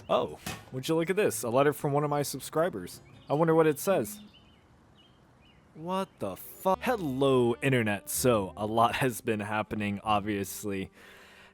Oh, would you look at this? A letter from one of my subscribers. I wonder what it says. What the fuck? Hello, internet. So, a lot has been happening, obviously.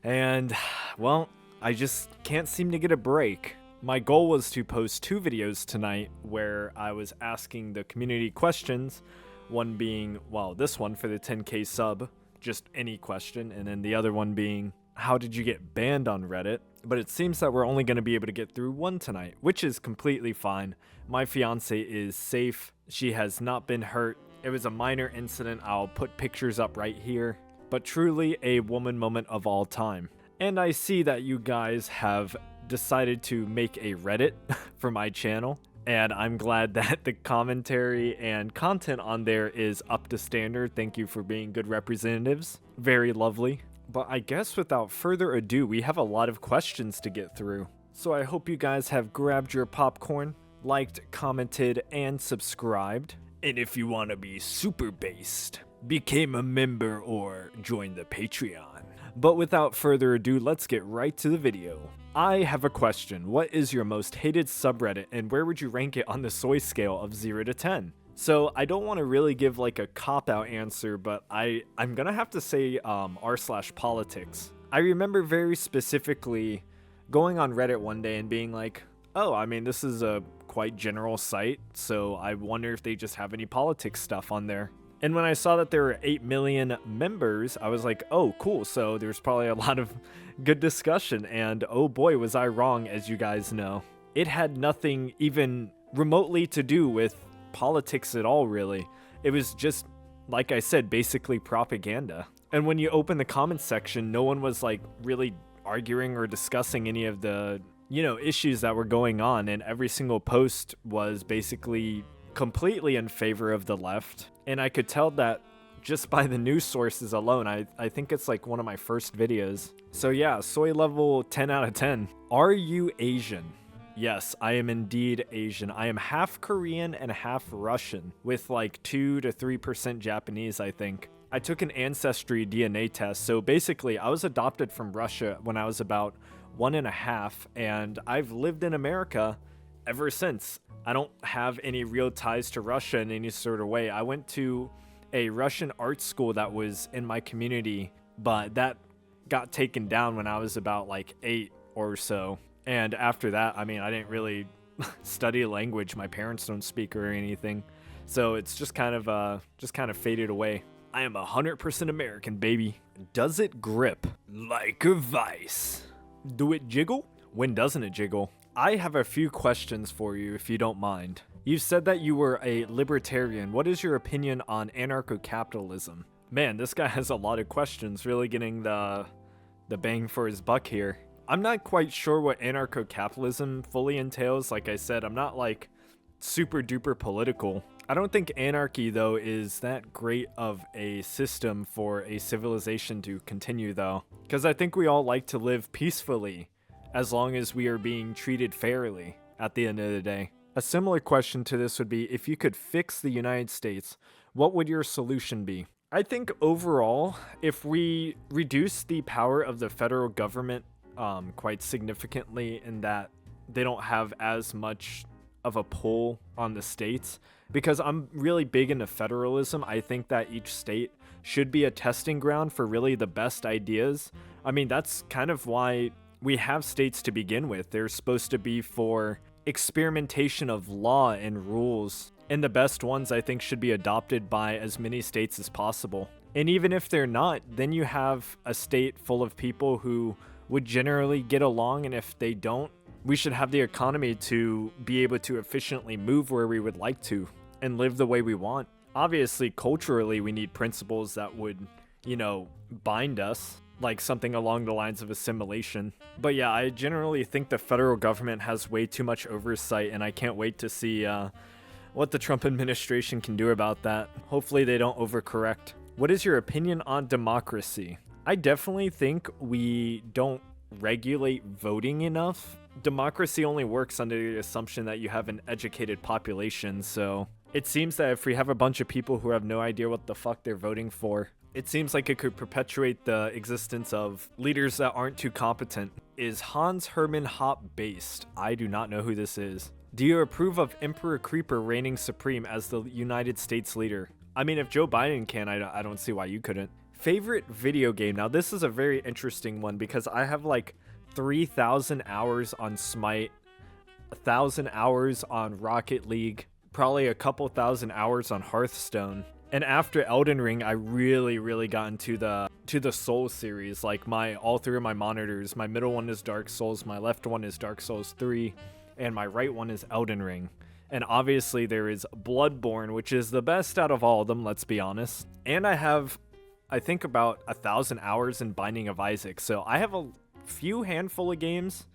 And, well, I just can't seem to get a break. My goal was to post 2 videos tonight where I was asking the community questions. One being, well, this one for the 10k sub, just any question, and then the other one being, how did you get banned on Reddit? But it seems that we're only going to be able to get through one tonight, which is completely fine. My fiance is safe. She has not been hurt. It was a minor incident. I'll put pictures up right here. But truly a woman moment of all time. And I see that you guys have decided to make a Reddit for my channel. And I'm glad that the commentary and content on there is up to standard. Thank you for being good representatives. Very lovely. But I guess without further ado, we have a lot of questions to get through. So I hope you guys have grabbed your popcorn, liked, commented, and subscribed. And if you want to be super based, become a member or join the Patreon. But without further ado, let's get right to the video. I have a question. What is your most hated subreddit, and where would you rank it on the soy scale of 0 to 10? So I don't want to really give like a cop-out answer, but I'm gonna have to say r/politics. I remember very specifically going on Reddit one day and being like, oh, I mean, this is a quite general site, so I wonder if they just have any politics stuff on there. And when I saw that there were 8 million members, I was like, oh, cool, so there's probably a lot of good discussion, and oh boy, was I wrong, as you guys know. It had nothing even remotely to do with politics at all, really. It was just, like I said, basically propaganda. And when you open the comments section, no one was like really arguing or discussing any of the, issues that were going on, and every single post was basically completely in favor of the left. And I could tell that just by the news sources alone. I think it's like one of my first videos. So yeah, soy level 10 out of 10. Are you Asian? Yes, I am indeed Asian. I am half Korean and half Russian, with like 2 to 3% Japanese, I think. I took an ancestry DNA test, so basically I was adopted from Russia when I was about 1.5, and I've lived in America ever since. I don't have any real ties to Russia in any sort of way. I went to a Russian art school that was in my community, but that got taken down when I was about like 8 or so. And after that, I mean, I didn't really study a language my parents don't speak or anything. So it's just kind of faded away. I am 100% American, baby. Does it grip like a vice? Do it jiggle? When doesn't it jiggle? I have a few questions for you if you don't mind. You said that you were a libertarian. What is your opinion on anarcho capitalism? Man, this guy has a lot of questions, really getting the bang for his buck here. I'm not quite sure what anarcho capitalism fully entails. Like I said, I'm not like super duper political. I don't think anarchy though is that great of a system for a civilization to continue though, because I think we all like to live peacefully as long as we are being treated fairly at the end of the day. A similar question to this would be, if you could fix the United States, what would your solution be? I think overall, if we reduce the power of the federal government quite significantly, in that they don't have as much of a pull on the states, because I'm really big into federalism. I think that each state should be a testing ground for really the best ideas. I mean, that's kind of why we have states to begin with. They're supposed to be for experimentation of law and rules, and the best ones I think should be adopted by as many states as possible. And even if they're not, then you have a state full of people who would generally get along, and if they don't, we should have the economy to be able to efficiently move where we would like to and live the way we want. Obviously, culturally, we need principles that would, bind us, like something along the lines of assimilation. But yeah, I generally think the federal government has way too much oversight, and I can't wait to see what the Trump administration can do about that. Hopefully they don't overcorrect. What is your opinion on democracy? I definitely think we don't regulate voting enough. Democracy only works under the assumption that you have an educated population, so it seems that if we have a bunch of people who have no idea what the fuck they're voting for, It seems like it could perpetuate the existence of leaders that aren't too competent. Is Hans-Hermann Hoppe based? I do not know who this is. Do you approve of Emperor Creeper reigning supreme as the United States leader? I mean, if Joe Biden can, I don't see why you couldn't. Favorite video game? Now, this is a very interesting one because I have like 3,000 hours on Smite, 1,000 hours on Rocket League, probably a couple thousand hours on Hearthstone. And after Elden Ring, I really got into the Souls series. Like all three of my monitors, my middle one is Dark Souls, my left one is Dark Souls 3, and my right one is Elden Ring. And obviously there is Bloodborne, which is the best out of all of them, let's be honest. And I have, I think, about 1,000 hours in Binding of Isaac. So I have a few handful of games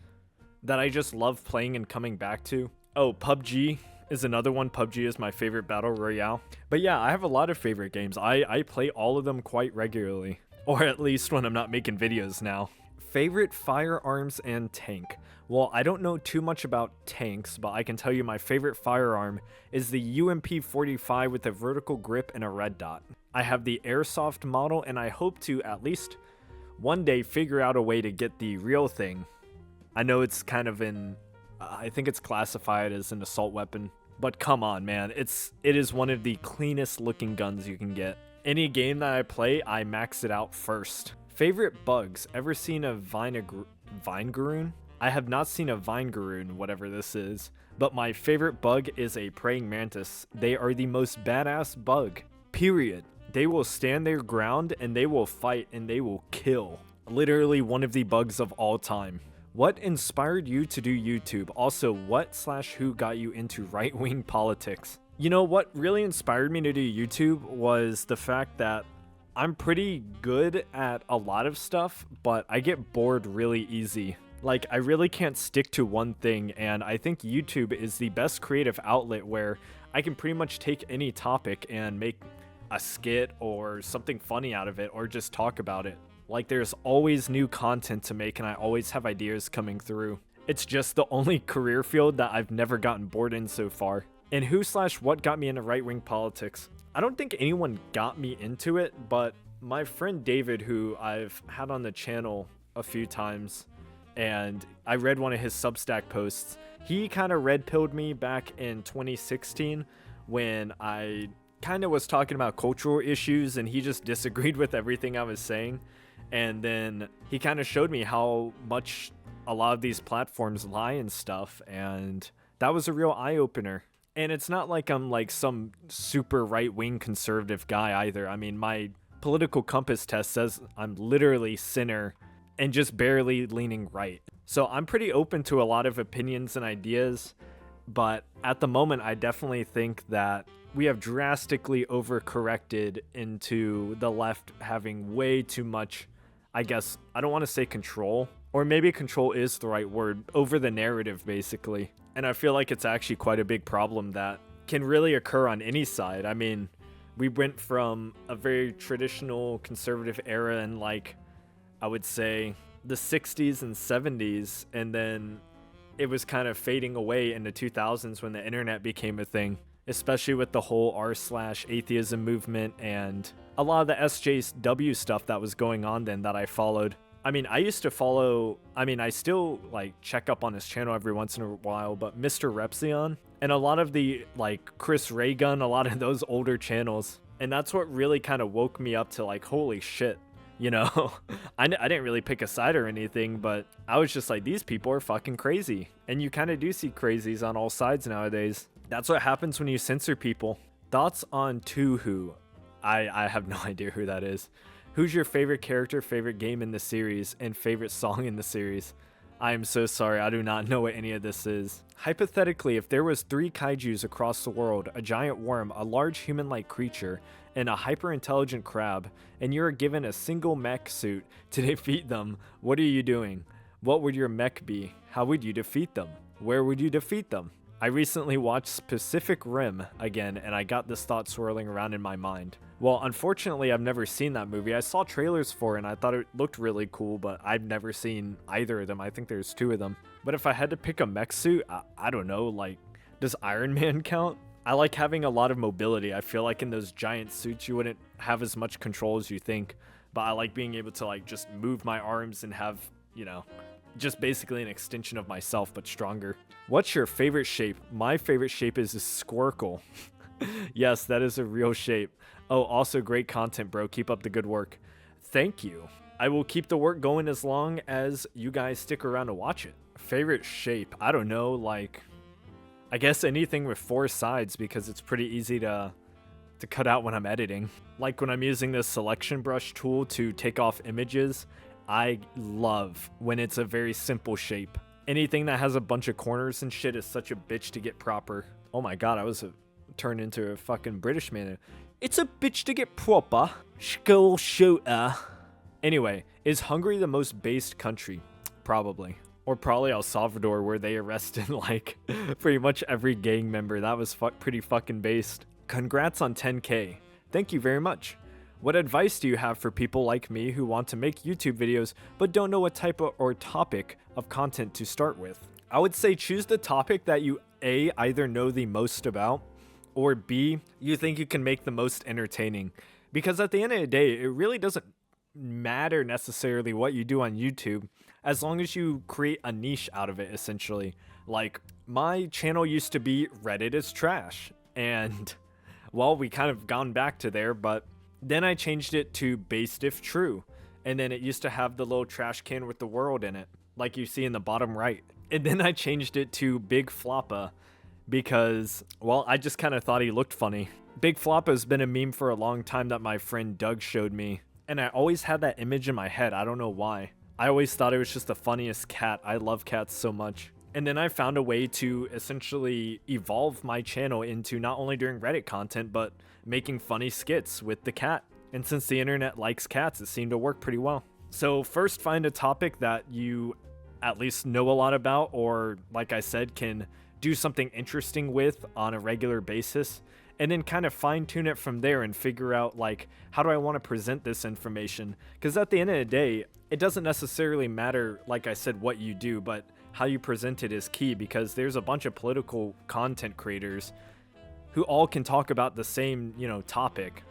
that I just love playing and coming back to. Oh, PUBG is another one. PUBG is my favorite battle royale. But yeah, I have a lot of favorite games. I play all of them quite regularly. Or at least when I'm not making videos now. Favorite firearms and tank? Well, I don't know too much about tanks, but I can tell you my favorite firearm is the UMP-45 with a vertical grip and a red dot. I have the airsoft model, and I hope to at least one day figure out a way to get the real thing. I know it's kind of I think it's classified as an assault weapon, but come on, man, it is one of the cleanest looking guns you can get. Any game that I play, I max it out first. Favorite bugs? Ever seen a Vinegaroon? I have not seen a Vinegaroon, whatever this is, but my favorite bug is a praying mantis. They are the most badass bug, period. They will stand their ground and they will fight and they will kill. Literally one of the bugs of all time. What inspired you to do YouTube? Also, what/who got you into right-wing politics? You know, what really inspired me to do YouTube was the fact that I'm pretty good at a lot of stuff, but I get bored really easy. Like, I really can't stick to one thing, and I think YouTube is the best creative outlet where I can pretty much take any topic and make a skit or something funny out of it, or just talk about it. Like, there's always new content to make, and I always have ideas coming through. It's just the only career field that I've never gotten bored in so far. And who/what got me into right-wing politics? I don't think anyone got me into it, but my friend David, who I've had on the channel a few times, and I read one of his Substack posts, he kind of red-pilled me back in 2016 when I kind of was talking about cultural issues, and he just disagreed with everything I was saying. And then he kind of showed me how much a lot of these platforms lie and stuff, and that was a real eye-opener. And it's not like I'm like some super right-wing conservative guy either. I mean, my political compass test says I'm literally center and just barely leaning right. So I'm pretty open to a lot of opinions and ideas, but at the moment I definitely think that we have drastically overcorrected into the left having way too much, I guess, I don't want to say control, or maybe control is the right word, over the narrative basically. And I feel like it's actually quite a big problem that can really occur on any side. I mean, we went from a very traditional conservative era in, like, I would say the 60s and 70s, and then it was kind of fading away in the 2000s when the internet became a thing, especially with the whole r/atheism movement and a lot of the SJW stuff that was going on then that I followed. I mean, I used to follow, I still, like, check up on his channel every once in a while, but Mr. Repzion and a lot of the, like, Chris Raygun, a lot of those older channels. And that's what really kind of woke me up to, like, holy shit, you know? I didn't really pick a side or anything, but I was just like, these people are fucking crazy. And you kind of do see crazies on all sides nowadays. That's what happens when you censor people. Thoughts on Touhou? I have no idea who that is. Who's your favorite character, favorite game in the series, and favorite song in the series? I am so sorry, I do not know what any of this is. Hypothetically, if there was 3 kaijus across the world, a giant worm, a large human-like creature, and a hyper-intelligent crab, and you are given a single mech suit to defeat them, what are you doing? What would your mech be? How would you defeat them? Where would you defeat them? I recently watched Pacific Rim again, and I got this thought swirling around in my mind. Well, unfortunately, I've never seen that movie. I saw trailers for it, and I thought it looked really cool, but I've never seen either of them. I think there's 2 of them. But if I had to pick a mech suit, I don't know, like, does Iron Man count? I like having a lot of mobility. I feel like in those giant suits you wouldn't have as much control as you think, but I like being able to like just move my arms and have, you know, just basically an extension of myself but stronger. What's your favorite shape? My favorite shape is a squircle. Yes, that is a real shape. Oh, also great content, bro. Keep up the good work. Thank you. I will keep the work going as long as you guys stick around to watch it. Favorite shape? I don't know, like, I guess anything with 4 sides because it's pretty easy to cut out when I'm editing. Like when I'm using this selection brush tool to take off images, I love when it's a very simple shape. Anything that has a bunch of corners and shit is such a bitch to get proper. Oh my god, I was turned into a fucking British man. It's a bitch to get proper. School shooter. Anyway, is Hungary the most based country? Probably. Or probably El Salvador, where they arrested like pretty much every gang member. That was pretty fucking based. Congrats on 10K. Thank you very much. What advice do you have for people like me who want to make YouTube videos but don't know what type of or topic of content to start with? I would say choose the topic that you A, either know the most about, or B, you think you can make the most entertaining. Because at the end of the day, it really doesn't matter necessarily what you do on YouTube as long as you create a niche out of it, essentially. Like, my channel used to be Reddit is trash, and well, we kind of gone back to there, but then I changed it to based if true, and then it used to have the little trash can with the world in it, like you see in the bottom right. And then I changed it to Big Floppa because, well, I just kind of thought he looked funny. Big Floppa has been a meme for a long time that my friend Doug showed me, and I always had that image in my head. I don't know why. I always thought it was just the funniest cat. I love cats so much. And then I found a way to essentially evolve my channel into not only doing Reddit content, but making funny skits with the cat. And since the internet likes cats, it seemed to work pretty well. So first, find a topic that you at least know a lot about, or like I said, can do something interesting with on a regular basis. And then kind of fine tune it from there and figure out, like, how do I want to present this information? Because at the end of the day, it doesn't necessarily matter, like I said, what you do, but how you present it is key, because there's a bunch of political content creators who all can talk about the same, you know, topic,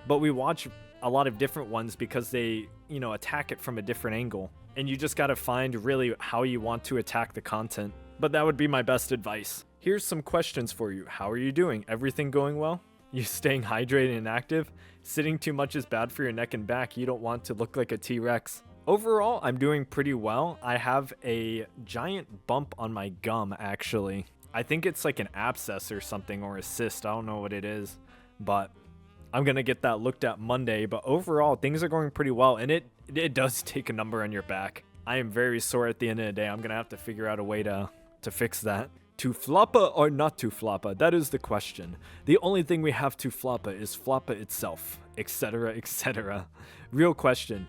but we watch a lot of different ones because they, you know, attack it from a different angle. And you just got to find really how you want to attack the content. But that would be my best advice. Here's some questions for you. How are you doing? Everything going well? You staying hydrated and active? Sitting too much is bad for your neck and back. You don't want to look like a T-Rex. Overall, I'm doing pretty well. I have a giant bump on my gum, actually. I think it's like an abscess or something, or a cyst. I don't know what it is, but I'm going to get that looked at Monday. But overall, things are going pretty well, and it does take a number on your back. I am very sore at the end of the day. I'm going to have to figure out a way to fix that. To floppa or not to floppa? That is the question. The only thing we have to floppa is floppa itself, etc., etc. Real question.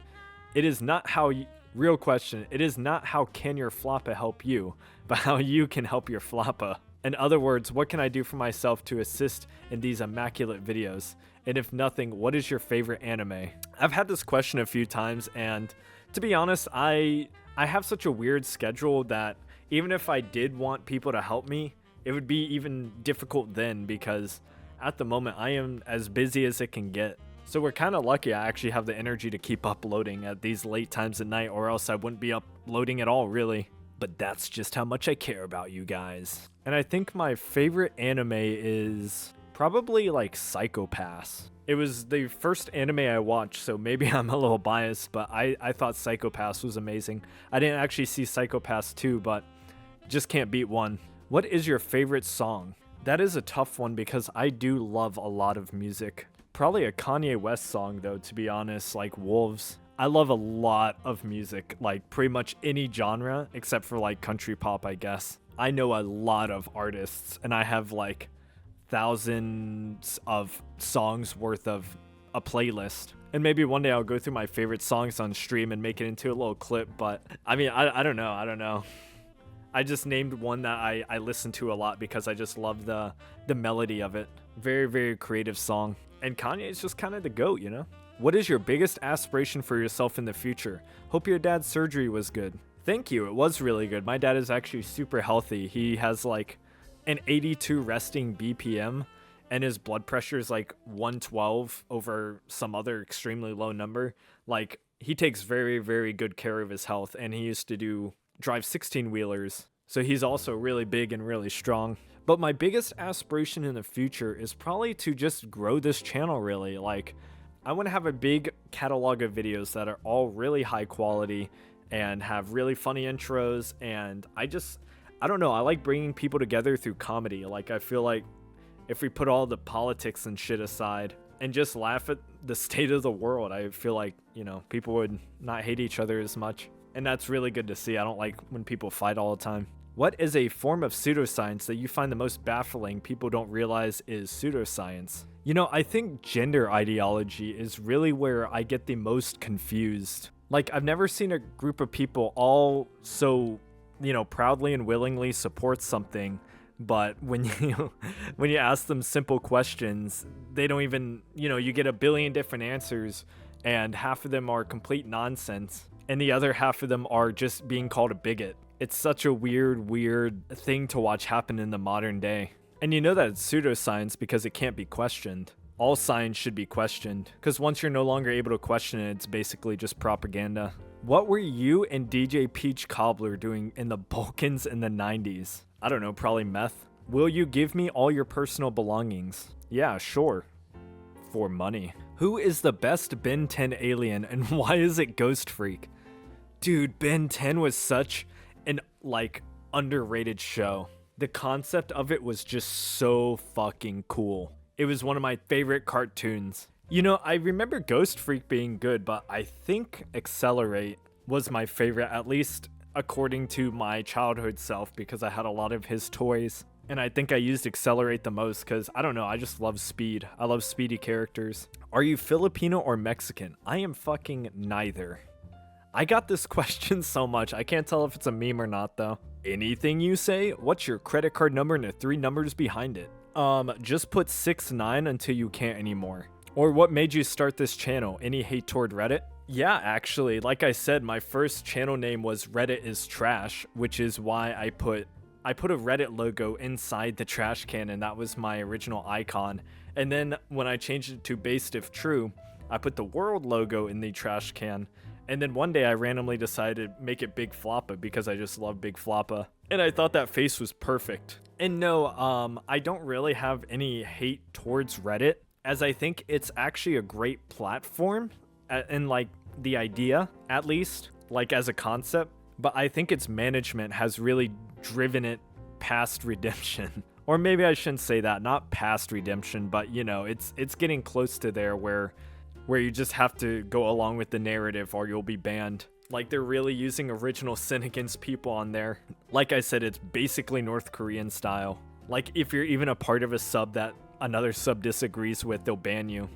It is not how real question. It is not how can your floppa help you, but how you can help your floppa. In other words, what can I do for myself to assist in these immaculate videos? And if nothing, what is your favorite anime? I've had this question a few times, and to be honest, I have such a weird schedule that even if I did want people to help me, it would be even difficult then, because at the moment I am as busy as it can get. So we're kind of lucky I actually have the energy to keep uploading at these late times at night, or else I wouldn't be uploading at all, really. But that's just how much I care about you guys. And I think my favorite anime is probably like Psycho-Pass. It was the first anime I watched, so maybe I'm a little biased, but I thought Psycho-Pass was amazing. I didn't actually see Psycho-Pass 2, but just can't beat one. What is your favorite song? That is a tough one because I do love a lot of music. Probably a Kanye West song though, to be honest, like Wolves. I love a lot of music, like pretty much any genre except for like country pop, I guess. I know a lot of artists, and I have like thousands of songs worth of a playlist. And maybe one day I'll go through my favorite songs on stream and make it into a little clip, but I mean, I don't know. I just named one that I listen to a lot because I just love the melody of it. Very, very creative song. And Kanye is just kind of the GOAT, you know? What is your biggest aspiration for yourself in the future? Hope your dad's surgery was good. Thank you. It was really good. My dad is actually super healthy. He has like an 82 resting BPM, and his blood pressure is like 112 over some other extremely low number. Like, he takes very, very good care of his health, and he used to drive 16-wheelers. So he's also really big and really strong. But my biggest aspiration in the future is probably to just grow this channel, really. Like, I want to have a big catalog of videos that are all really high quality and have really funny intros. And I don't know, I like bringing people together through comedy. Like, I feel like if we put all the politics and shit aside and just laugh at the state of the world, I feel like, you know, people would not hate each other as much. And that's really good to see. I don't like when people fight all the time. What is a form of pseudoscience that you find the most baffling people don't realize is pseudoscience? You know, I think gender ideology is really where I get the most confused. Like, I've never seen a group of people all so, you know, proudly and willingly support something, but when you ask them simple questions, they don't even, you know, you get a billion different answers, and half of them are complete nonsense, and the other half of them are just being called a bigot. It's such a weird thing to watch happen in the modern day. And you know that it's pseudoscience because it can't be questioned. All science should be questioned, because once you're no longer able to question it, it's basically just propaganda. What were you and DJ Peach Cobbler doing in the Balkans in the 90s? I don't know, probably meth. Will you give me all your personal belongings? Yeah, sure. For money. Who is the best Ben 10 alien, and why is it Ghost Freak? Dude, Ben 10 was such an, like, underrated show. The concept of it was just so fucking cool. It was one of my favorite cartoons. You know, I remember Ghost Freak being good, but I think Accelerate was my favorite, at least according to my childhood self, because I had a lot of his toys. And I think I used Accelerate the most because, I don't know, I just love speed. I love speedy characters. Are you Filipino or Mexican? I am fucking neither. I got this question so much, I can't tell if it's a meme or not, though. Anything you say? What's your credit card number and the 3 numbers behind it? Just put 69 until you can't anymore. Or what made you start this channel? Any hate toward Reddit? Yeah, actually, like I said, my first channel name was Reddit is Trash, which is why I put a Reddit logo inside the trash can, and that was my original icon. And then when I changed it to Based If True, I put the world logo in the trash can. And then one day I randomly decided to make it Big Floppa because I just love Big Floppa. And I thought that face was perfect. And no, I don't really have any hate towards Reddit, as I think it's actually a great platform, and like the idea, at least, like as a concept. But I think its management has really driven it past redemption. Or maybe I shouldn't say that, not past redemption, but you know, it's getting close to there where you just have to go along with the narrative or you'll be banned. Like, they're really using original sin against people on there. Like I said, it's basically North Korean style. Like, if you're even a part of a sub that another sub disagrees with, they'll ban you.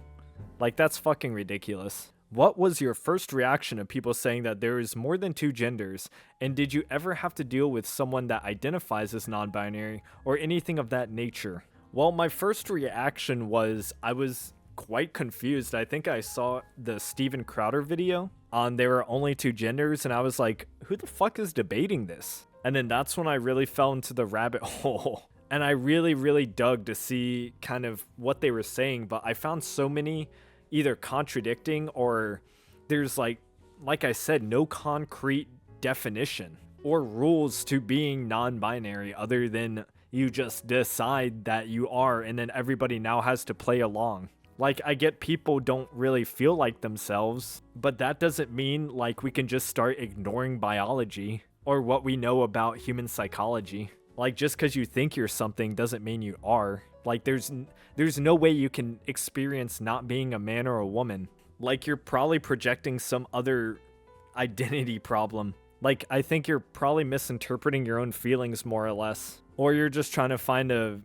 Like, that's fucking ridiculous. What was your first reaction to people saying that there is more than 2 genders? And did you ever have to deal with someone that identifies as non-binary or anything of that nature? Well, my first reaction was I was quite confused. I think I saw the Steven Crowder video on there are only 2 genders, and I was like, who the fuck is debating this? And then that's when I really fell into the rabbit hole. And I really dug to see kind of what they were saying, but I found so many either contradicting or there's like I said, no concrete definition or rules to being non-binary other than you just decide that you are, and then everybody now has to play along. Like, I get people don't really feel like themselves, but that doesn't mean like we can just start ignoring biology or what we know about human psychology. Like, just because you think you're something doesn't mean you are. Like, there's no way you can experience not being a man or a woman. Like, you're probably projecting some other identity problem. Like, I think you're probably misinterpreting your own feelings more or less. Or you're just trying to find a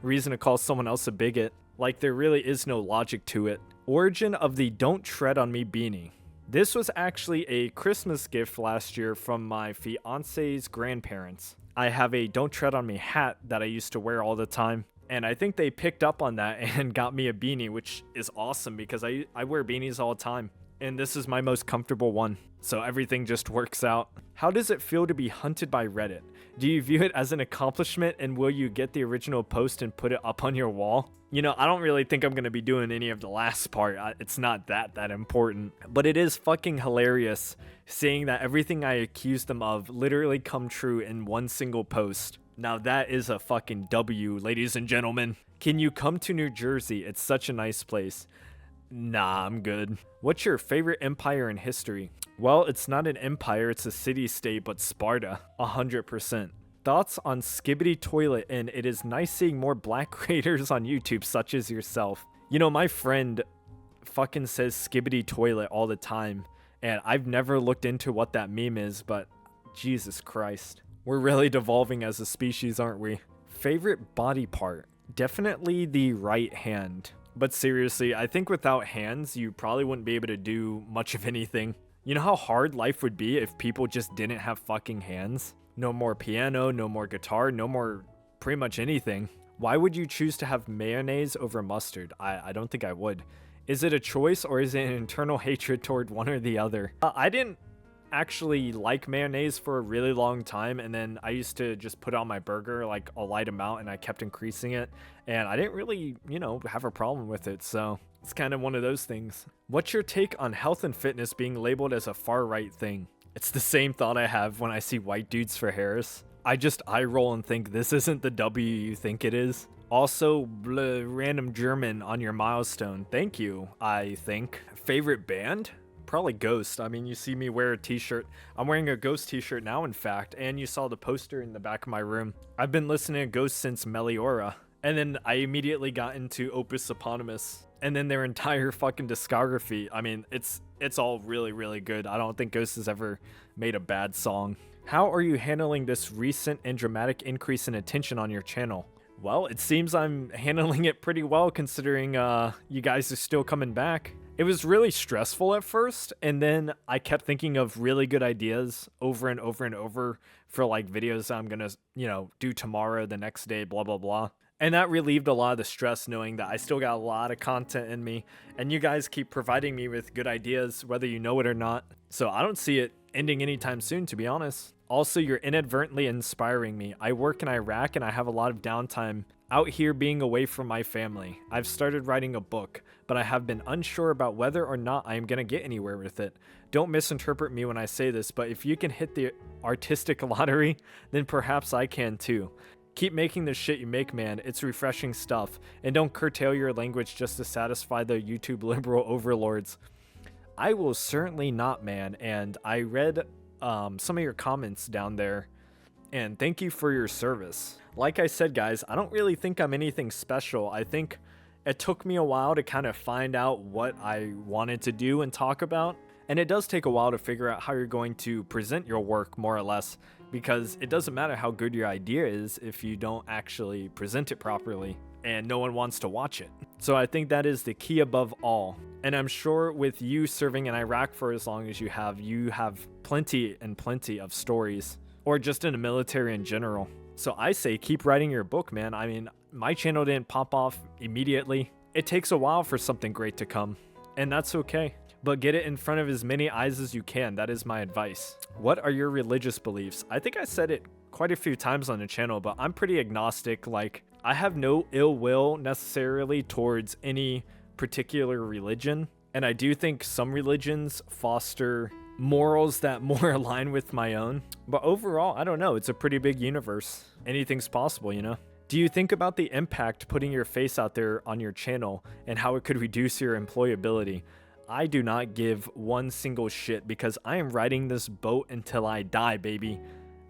reason to call someone else a bigot. Like, there really is no logic to it. Origin of the Don't Tread on Me beanie. This was actually a Christmas gift last year from my fiance's grandparents. I have a Don't Tread on Me hat that I used to wear all the time. And I think they picked up on that and got me a beanie, which is awesome because I wear beanies all the time. And this is my most comfortable one, so everything just works out. How does it feel to be hunted by Reddit? Do you view it as an accomplishment, and will you get the original post and put it up on your wall? You know, I don't really think I'm gonna be doing any of the last part. It's not that important. But it is fucking hilarious seeing that everything I accused them of literally come true in one single post. Now that is a fucking W, ladies and gentlemen. Can you come to New Jersey? It's such a nice place. Nah, I'm good. What's your favorite empire in history? Well, it's not an empire, it's a city-state, but Sparta. 100%. Thoughts on Skibbity Toilet, and it is nice seeing more black creators on YouTube such as yourself. You know, my friend fucking says Skibbity Toilet all the time, and I've never looked into what that meme is, but Jesus Christ. We're really devolving as a species, aren't we? Favorite body part? Definitely the right hand. But seriously, I think without hands, you probably wouldn't be able to do much of anything. You know how hard life would be if people just didn't have fucking hands? No more piano, no more guitar, no more pretty much anything. Why would you choose to have mayonnaise over mustard? I don't think I would. Is it a choice or is it an internal hatred toward one or the other? I didn't actually like mayonnaise for a really long time, and then I used to just put on my burger like a light amount, and I kept increasing it, and I didn't really, you know, have a problem with it, so it's kind of one of those things. What's your take on health and fitness being labeled as a far-right thing? It's the same thought I have when I see white dudes for Harris. I just eye roll and think this isn't the W you think it is. Also, random German on your milestone. Thank you, I think. Favorite band? Probably Ghost. I mean, you see me wear a t-shirt. I'm wearing a Ghost t-shirt now, in fact, and you saw the poster in the back of my room. I've been listening to Ghost since Meliora, and then I immediately got into Opus Eponymous, and then their entire fucking discography. I mean, it's all really, really good. I don't think Ghost has ever made a bad song. How are you handling this recent and dramatic increase in attention on your channel? Well, it seems I'm handling it pretty well considering you guys are still coming back. It was really stressful at first, and then I kept thinking of really good ideas over and over and over for like videos I'm gonna, you know, do tomorrow, the next day, blah, blah, blah. And that relieved a lot of the stress knowing that I still got a lot of content in me, and you guys keep providing me with good ideas, whether you know it or not. So I don't see it ending anytime soon, to be honest. Also, you're inadvertently inspiring me. I work in Iraq and I have a lot of downtime out here being away from my family. I've started writing a book, but I have been unsure about whether or not I am going to get anywhere with it. Don't misinterpret me when I say this, but if you can hit the artistic lottery, then perhaps I can too. Keep making the shit you make, man. It's refreshing stuff. And don't curtail your language just to satisfy the YouTube liberal overlords. I will certainly not, man. And I read some of your comments down there, and thank you for your service. Like I said, guys, I don't really think I'm anything special. I think it took me a while to kind of find out what I wanted to do and talk about. And it does take a while to figure out how you're going to present your work, more or less, because it doesn't matter how good your idea is if you don't actually present it properly and no one wants to watch it. So I think that is the key above all. And I'm sure with you serving in Iraq for as long as you have plenty and plenty of stories, or just in the military in general. So I say keep writing your book, man. I mean, my channel didn't pop off immediately. It takes a while for something great to come, and that's okay. But get it in front of as many eyes as you can. That is my advice. What are your religious beliefs? I think I said it quite a few times on the channel, but I'm pretty agnostic. Like, I have no ill will necessarily towards any particular religion. And I do think some religions foster morals that more align with my own. But overall, I don't know. It's a pretty big universe. Anything's possible, you know? Do you think about the impact putting your face out there on your channel and how it could reduce your employability? I do not give one single shit because I am riding this boat until I die, baby.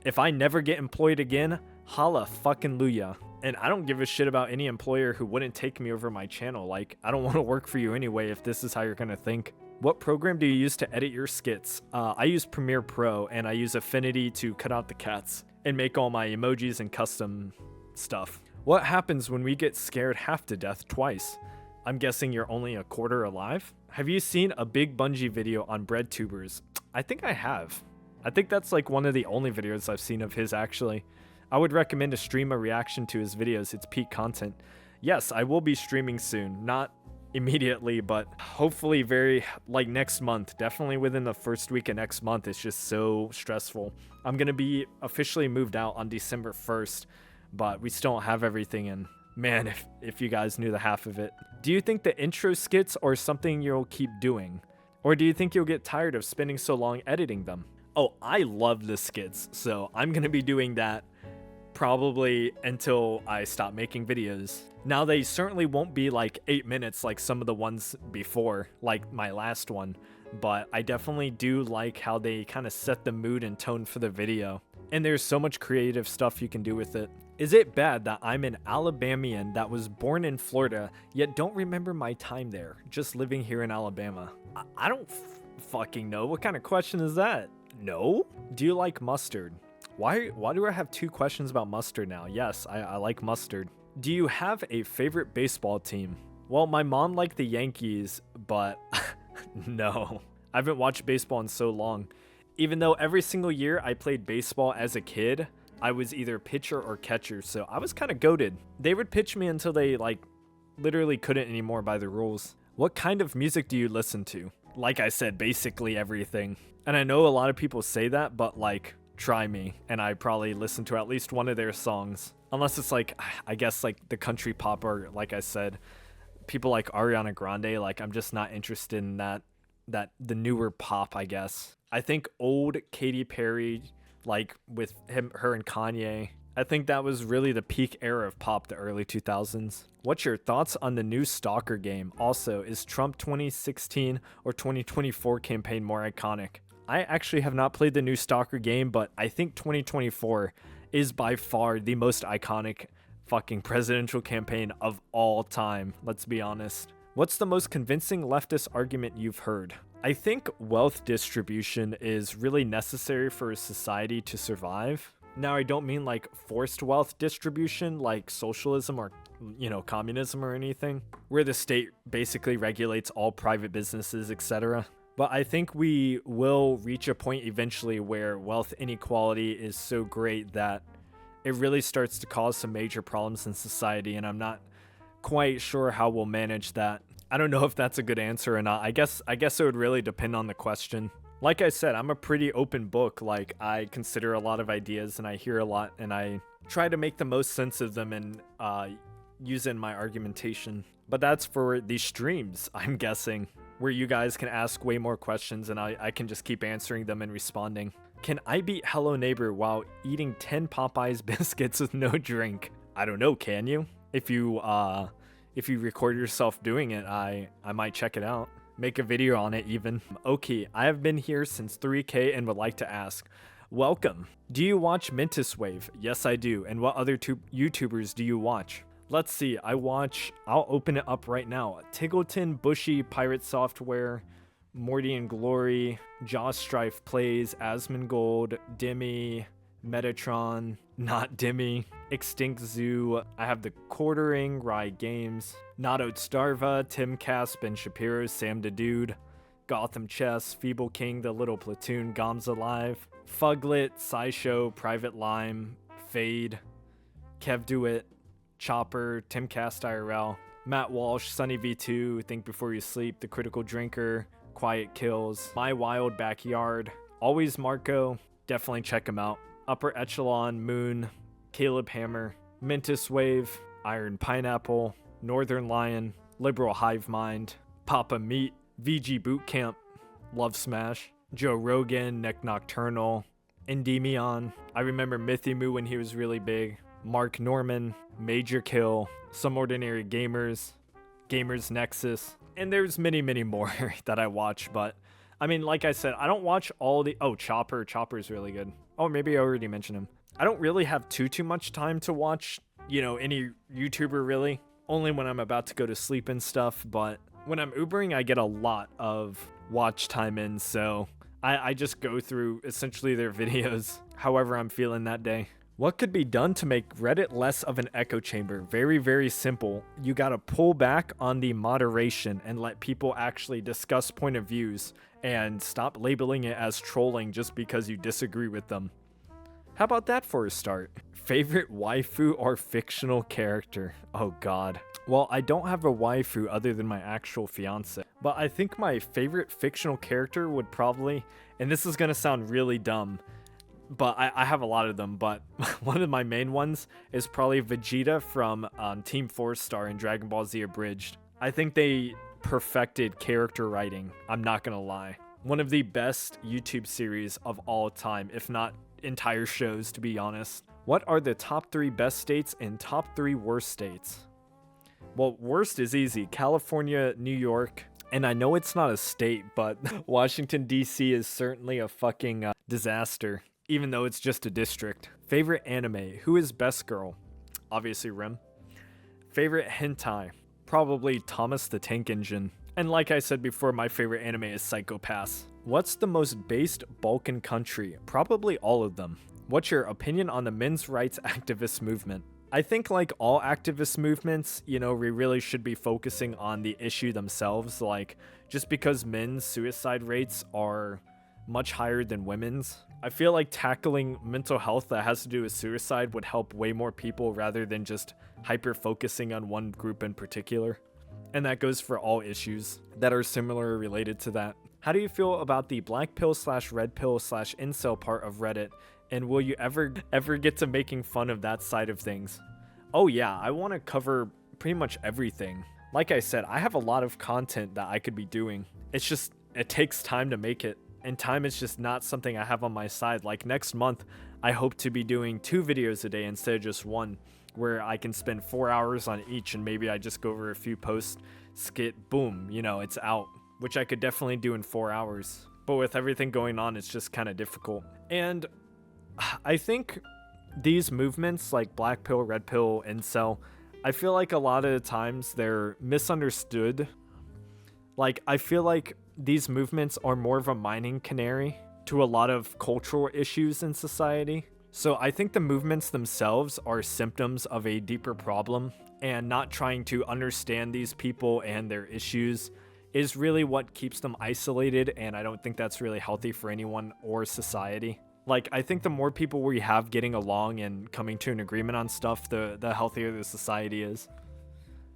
If I never get employed again, holla fucking luya. And I don't give a shit about any employer who wouldn't take me over my channel. Like, I don't want to work for you anyway if this is how you're gonna think. What program do you use to edit your skits? I use Premiere Pro, and I use Affinity to cut out the cats and make all my emojis and custom stuff. What happens when we get scared half to death twice? I'm guessing you're only a quarter alive? Have you seen a big bunjee video on bread tubers? I think I have. I think that's like one of the only videos I've seen of his, actually. I would recommend to stream a reaction to his videos. It's peak content. Yes, I will be streaming soon. Not immediately, but hopefully very, like, next month, definitely within the first week of next month. It's just so stressful. I'm gonna be officially moved out on December 1st, but we still don't have everything in. Man, if you guys knew the half of it. Do you think the intro skits are something you'll keep doing? Or do you think you'll get tired of spending so long editing them? Oh, I love the skits, so I'm gonna be doing that probably until I stop making videos. Now, they certainly won't be like 8 minutes like some of the ones before, like my last one, but I definitely do like how they kind of set the mood and tone for the video. And there's so much creative stuff you can do with it. Is it bad that I'm an Alabamian that was born in Florida, yet don't remember my time there, just living here in Alabama? I don't fucking know. What kind of question is that? No? Do you like mustard? Why do I have 2 questions about mustard now? Yes, I like mustard. Do you have a favorite baseball team? Well, my mom liked the Yankees, but no. I haven't watched baseball in so long. Even though every single year I played baseball as a kid, I was either pitcher or catcher, so I was kind of goated. They would pitch me until they, like, literally couldn't anymore by the rules. What kind of music do you listen to? Like I said, basically everything. And I know a lot of people say that, but, like, try me, and I probably listen to at least one of their songs. Unless it's, like, I guess, like, the country pop, or, like I said, people like Ariana Grande, like, I'm just not interested in that the newer pop, I guess. I think old Katy Perry, like with her and Kanye, I think that was really the peak era of pop, the early 2000s. What's your thoughts on the new Stalker game? Also, is Trump 2016 or 2024 campaign more iconic? I actually have not played the new Stalker game, but I think 2024 is by far the most iconic fucking presidential campaign of all time, let's be honest. What's the most convincing leftist argument you've heard? I think wealth distribution is really necessary for a society to survive. Now, I don't mean like forced wealth distribution like socialism or, you know, communism or anything, where the state basically regulates all private businesses, etc. But I think we will reach a point eventually where wealth inequality is so great that it really starts to cause some major problems in society, and I'm not quite sure how we'll manage that. I don't know if that's a good answer or not. I guess it would really depend on the question. Like I said, I'm a pretty open book. Like, I consider a lot of ideas and I hear a lot and I try to make the most sense of them and use in my argumentation. But that's for these streams, I'm guessing, where you guys can ask way more questions and I can just keep answering them and responding. Can I beat Hello Neighbor while eating 10 Popeyes biscuits with no drink? I don't know, can you? If you record yourself doing it, I might check it out. Make a video on it even. Okay, I have been here since 3K and would like to ask, welcome. Do you watch Mintus Wave? Yes, I do. And what other YouTubers do you watch? Let's see, I'll open it up right now. Tiggleton, Bushy, Pirate Software, Morty and Glory, Josh Strife Plays, Asmongold, Dimmy, Metatron, Not Dimmy, Extinct Zoo, I have the Quartering, Rye Games, Nato Starva, Tim Cass, Ben Shapiro, Sam the Dude, Gotham Chess, Feeble King, The Little Platoon, Goms Alive, Fuglet, SciShow, Private Lime, Fade, Kev Do It, Chopper, Tim Cast IRL, Matt Walsh, Sunny V2, Think Before You Sleep, The Critical Drinker, Quiet Kills, My Wild Backyard, Always Marco, definitely check him out. Upper Echelon, Moon, Caleb Hammer, Mintus Wave, Iron Pineapple, Northern Lion, Liberal Hive Mind, Papa Meat, VG Bootcamp, Love Smash, Joe Rogan, Nick Nocturnal, Endymion, I remember Mythimu when he was really big, Mark Norman, Major Kill, Some Ordinary Gamers, Gamers Nexus, and there's many, many more that I watch, but I mean, like I said, I don't watch all the... Oh, Chopper's really good. Oh, maybe I already mentioned him. I don't really have too much time to watch, you know, any YouTuber really. Only when I'm about to go to sleep and stuff, but when I'm Ubering, I get a lot of watch time in, so I just go through essentially their videos however I'm feeling that day. What could be done to make Reddit less of an echo chamber? Very, very simple. You gotta pull back on the moderation and let people actually discuss point of views and stop labeling it as trolling just because you disagree with them. How about that for a start? Favorite waifu or fictional character? Oh god. Well, I don't have a waifu other than my actual fiance, but I think my favorite fictional character would probably, and this is gonna sound really dumb, but I have a lot of them, but one of my main ones is probably Vegeta from Team 4 Star in Dragon Ball Z Abridged. I think they perfected character writing, I'm not gonna lie. One of the best YouTube series of all time, if not entire shows, to be honest. What are the top 3 best states and top 3 worst states? Well, worst is easy. California, New York, and I know it's not a state, but Washington, D.C. is certainly a fucking disaster, even though it's just a district. Favorite anime? Who is best girl? Obviously Rim. Favorite hentai? Probably Thomas the Tank Engine. And like I said before, my favorite anime is Psycho Pass. What's the most based Balkan country? Probably all of them. What's your opinion on the men's rights activist movement? I think like all activist movements, you know, we really should be focusing on the issue themselves. Like, just because men's suicide rates are much higher than women's, I feel like tackling mental health that has to do with suicide would help way more people rather than just hyper focusing on one group in particular. And that goes for all issues that are similar or related to that. How do you feel about the blackpill / redpill / incel part of Reddit? And will you ever get to making fun of that side of things? Oh yeah, I want to cover pretty much everything. Like I said, I have a lot of content that I could be doing. It's just, it takes time to make it. And time is just not something I have on my side. Like next month, I hope to be doing 2 videos a day instead of just 1, where I can spend 4 hours on each and maybe I just go over a few posts, skit, boom, you know, it's out. Which I could definitely do in 4 hours. But with everything going on, it's just kind of difficult. And I think these movements like black pill, red pill, incel, I feel like a lot of the times they're misunderstood. Like, I feel like these movements are more of a mining canary to a lot of cultural issues in society. So I think the movements themselves are symptoms of a deeper problem, and not trying to understand these people and their issues is really what keeps them isolated, and I don't think that's really healthy for anyone or society. Like, I think the more people we have getting along and coming to an agreement on stuff, the healthier the society is.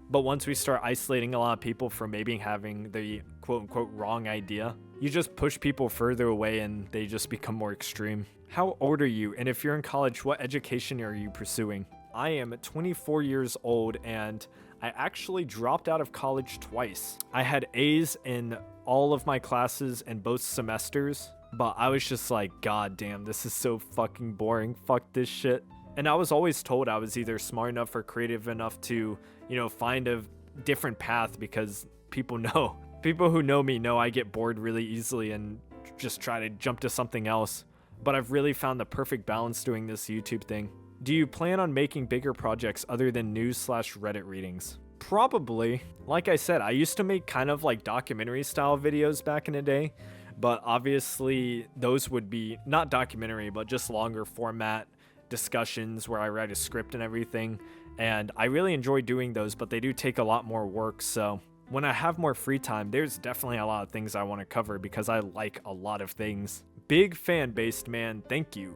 But once we start isolating a lot of people from maybe having the quote-unquote wrong idea, you just push people further away and they just become more extreme. How old are you? And if you're in college, what education are you pursuing? I am 24 years old and I actually dropped out of college twice. I had A's in all of my classes in both semesters, but I was just like, God damn, this is so fucking boring. Fuck this shit. And I was always told I was either smart enough or creative enough to, you know, find a different path, because people who know me know I get bored really easily and just try to jump to something else. But I've really found the perfect balance doing this YouTube thing. Do you plan on making bigger projects other than news/Reddit readings? Probably. Like I said, I used to make kind of like documentary style videos back in the day, but obviously those would be not documentary, but just longer format discussions where I write a script and everything. And I really enjoy doing those, but they do take a lot more work. So when I have more free time, there's definitely a lot of things I want to cover because I like a lot of things. Big fan based, man. Thank you.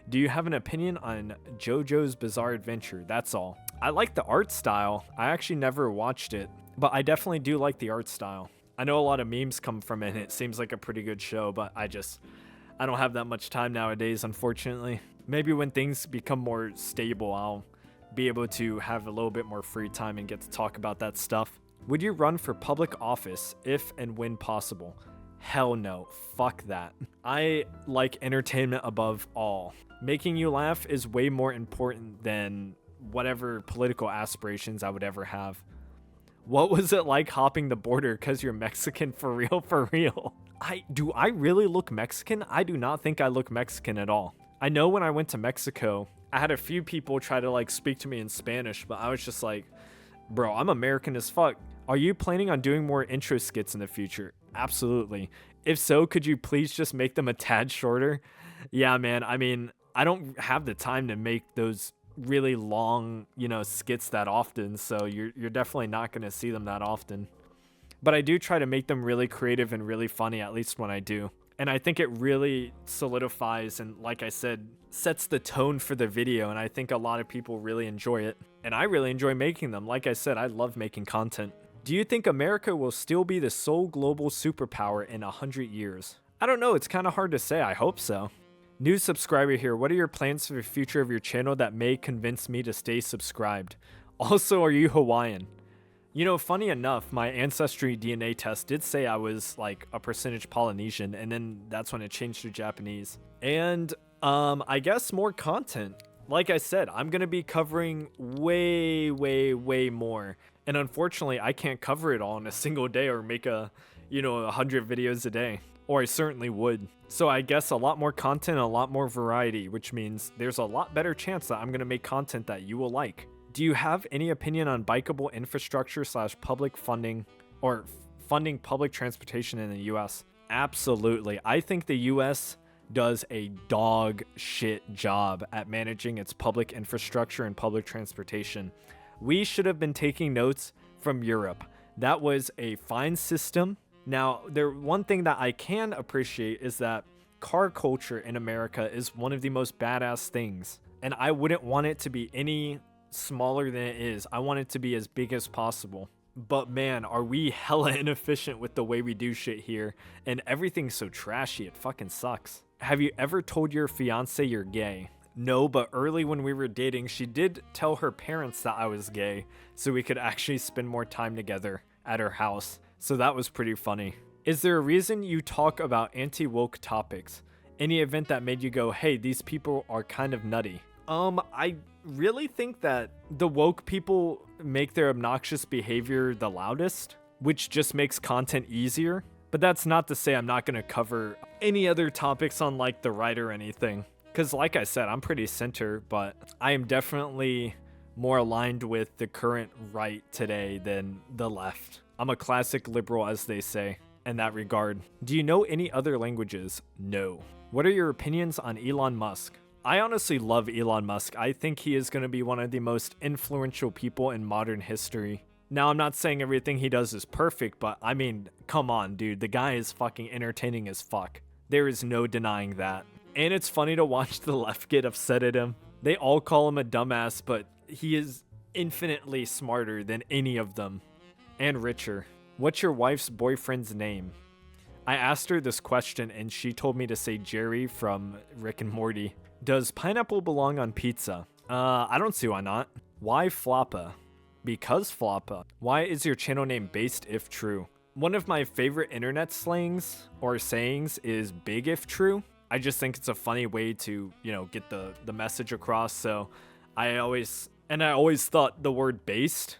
Do you have an opinion on Jojo's Bizarre Adventure? That's all. I like the art style. I actually never watched it, but I definitely do like the art style. I know a lot of memes come from it and it seems like a pretty good show, but I don't have that much time nowadays, unfortunately. Maybe when things become more stable, I'll be able to have a little bit more free time and get to talk about that stuff. Would you run for public office if and when possible? Hell no. Fuck that. I like entertainment above all. Making you laugh is way more important than whatever political aspirations I would ever have. What was it like hopping the border because you're Mexican for real, for real? Do I really look Mexican? I do not think I look Mexican at all. I know when I went to Mexico, I had a few people try to like speak to me in Spanish, but I was just like, bro, I'm American as fuck. Are you planning on doing more intro skits in the future? Absolutely. If so, could you please just make them a tad shorter? Yeah, man. I mean, I don't have the time to make those really long, you know, skits that often, so you're definitely not going to see them that often. But I do try to make them really creative and really funny, at least when I do. And I think it really solidifies and, like I said, sets the tone for the video, and I think a lot of people really enjoy it. And I really enjoy making them. Like I said, I love making content. Do you think America will still be the sole global superpower in 100 years? I don't know, it's kind of hard to say. I hope so. New subscriber here. What are your plans for the future of your channel that may convince me to stay subscribed? Also, are you Hawaiian? You know, funny enough, my ancestry DNA test did say I was like a percentage Polynesian, and then that's when it changed to Japanese. And I guess more content. Like I said, I'm gonna be covering way more. And unfortunately, I can't cover it all in a single day or make 100 videos a day. Or I certainly would. So I guess a lot more content, a lot more variety, which means there's a lot better chance that I'm gonna make content that you will like. Do you have any opinion on bikeable infrastructure / public funding or funding public transportation in the US? Absolutely. I think the US does a dog shit job at managing its public infrastructure and public transportation. We should have been taking notes from Europe. That was a fine system. Now, one thing that I can appreciate is that car culture in America is one of the most badass things. And I wouldn't want it to be any smaller than it is. I want it to be as big as possible. But man, are we hella inefficient with the way we do shit here, and everything's so trashy, it fucking sucks. Have you ever told your fiance you're gay? No, but early when we were dating, she did tell her parents that I was gay, so we could actually spend more time together at her house. So that was pretty funny. Is there a reason you talk about anti-woke topics? Any event that made you go, hey, these people are kind of nutty? I really think that the woke people make their obnoxious behavior the loudest, which just makes content easier. But that's not to say I'm not going to cover any other topics on like the right or anything. Because like I said, I'm pretty center, but I am definitely more aligned with the current right today than the left. I'm a classic liberal, as they say, in that regard. Do you know any other languages? No. What are your opinions on Elon Musk? I honestly love Elon Musk. I think he is going to be one of the most influential people in modern history. Now, I'm not saying everything he does is perfect, but I mean, come on, dude. The guy is fucking entertaining as fuck. There is no denying that. And it's funny to watch the left get upset at him. They all call him a dumbass, but he is infinitely smarter than any of them. And richer. What's your wife's boyfriend's name? I asked her this question and she told me to say Jerry from Rick and Morty. Does pineapple belong on pizza? I don't see why not. Why Floppa? Because Floppa. Why is your channel name based if true? One of my favorite internet slangs or sayings is big if true. I just think it's a funny way to, get the message across. So I always thought the word based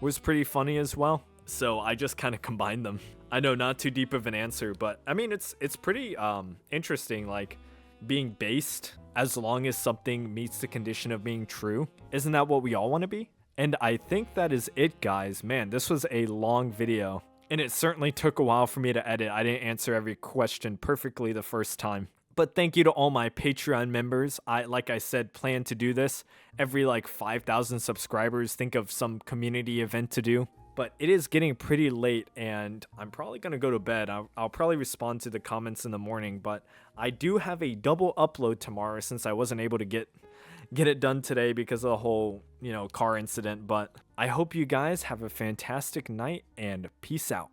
was pretty funny as well. So I just kind of combined them. I know, not too deep of an answer, but I mean, it's pretty interesting, like being based as long as something meets the condition of being true. Isn't that what we all want to be? And I think that is it, guys. Man, this was a long video, and it certainly took a while for me to edit. I didn't answer every question perfectly the first time. But thank you to all my Patreon members. Like I said, plan to do this every 5,000 subscribers. Think of some community event to do. But it is getting pretty late, and I'm probably going to go to bed. I'll probably respond to the comments in the morning, but I do have a double upload tomorrow since I wasn't able to get it done today because of the whole, car incident. But I hope you guys have a fantastic night, and peace out.